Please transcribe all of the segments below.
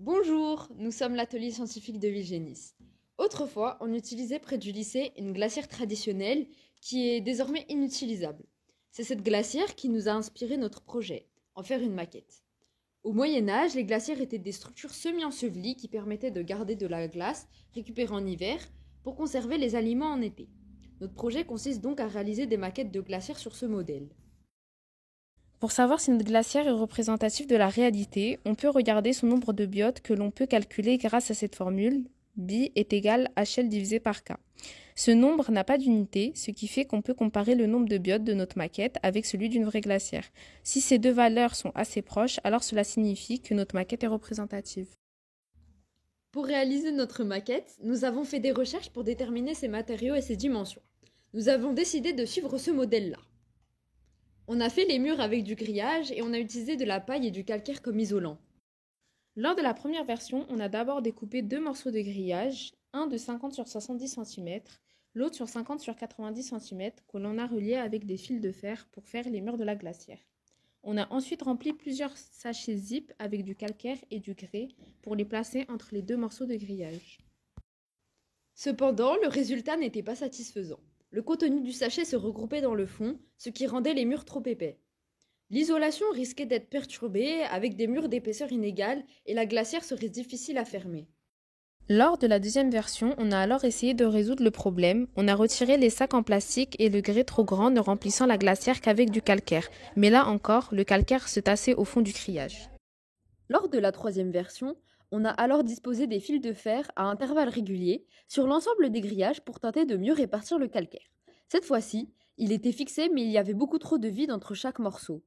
Bonjour, nous sommes l'atelier scientifique de Vilgénis. Autrefois, on utilisait près du lycée une glacière traditionnelle qui est désormais inutilisable. C'est cette glacière qui nous a inspiré notre projet, en faire une maquette. Au Moyen Âge, les glacières étaient des structures semi-ensevelies qui permettaient de garder de la glace récupérée en hiver pour conserver les aliments en été. Notre projet consiste donc à réaliser des maquettes de glacières sur ce modèle. Pour savoir si notre glacière est représentatif de la réalité, on peut regarder son nombre de biotes que l'on peut calculer grâce à cette formule bi est égal à HL divisé par K. Ce nombre n'a pas d'unité, ce qui fait qu'on peut comparer le nombre de biotes de notre maquette avec celui d'une vraie glacière. Si ces deux valeurs sont assez proches, alors cela signifie que notre maquette est représentative. Pour réaliser notre maquette, nous avons fait des recherches pour déterminer ses matériaux et ses dimensions. Nous avons décidé de suivre ce modèle-là. On a fait les murs avec du grillage et on a utilisé de la paille et du calcaire comme isolant. Lors de la première version, on a d'abord découpé deux morceaux de grillage, un de 50 sur 70 cm, l'autre sur 50 sur 90 cm, que l'on a reliés avec des fils de fer pour faire les murs de la glacière. On a ensuite rempli plusieurs sachets zip avec du calcaire et du grès pour les placer entre les deux morceaux de grillage. Cependant, le résultat n'était pas satisfaisant. Le contenu du sachet se regroupait dans le fond, ce qui rendait les murs trop épais. L'isolation risquait d'être perturbée avec des murs d'épaisseur inégale et la glacière serait difficile à fermer. Lors de la deuxième version, on a alors essayé de résoudre le problème. On a retiré les sacs en plastique et le grès trop grand ne remplissant la glacière qu'avec du calcaire. Mais là encore, le calcaire se tassait au fond du grillage. Lors de la troisième version, on a alors disposé des fils de fer à intervalles réguliers sur l'ensemble des grillages pour tenter de mieux répartir le calcaire. Cette fois-ci, il était fixé mais il y avait beaucoup trop de vide entre chaque morceau.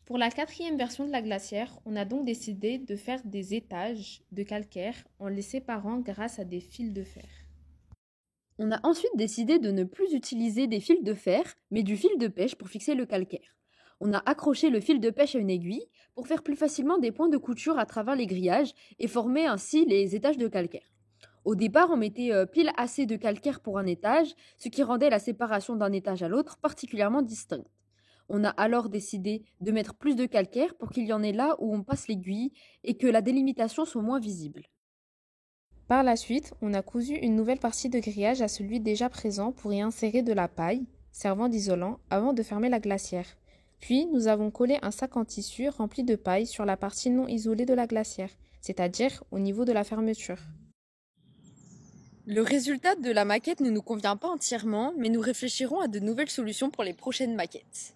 Pour la quatrième version de la glacière, on a donc décidé de faire des étages de calcaire en les séparant grâce à des fils de fer. On a ensuite décidé de ne plus utiliser des fils de fer, mais du fil de pêche pour fixer le calcaire. On a accroché le fil de pêche à une aiguille pour faire plus facilement des points de couture à travers les grillages et former ainsi les étages de calcaire. Au départ, on mettait pile assez de calcaire pour un étage, ce qui rendait la séparation d'un étage à l'autre particulièrement distincte. On a alors décidé de mettre plus de calcaire pour qu'il y en ait là où on passe l'aiguille et que la délimitation soit moins visible. Par la suite, on a cousu une nouvelle partie de grillage à celui déjà présent pour y insérer de la paille, servant d'isolant, avant de fermer la glacière. Puis, nous avons collé un sac en tissu rempli de paille sur la partie non isolée de la glacière, c'est-à-dire au niveau de la fermeture. Le résultat de la maquette ne nous convient pas entièrement, mais nous réfléchirons à de nouvelles solutions pour les prochaines maquettes.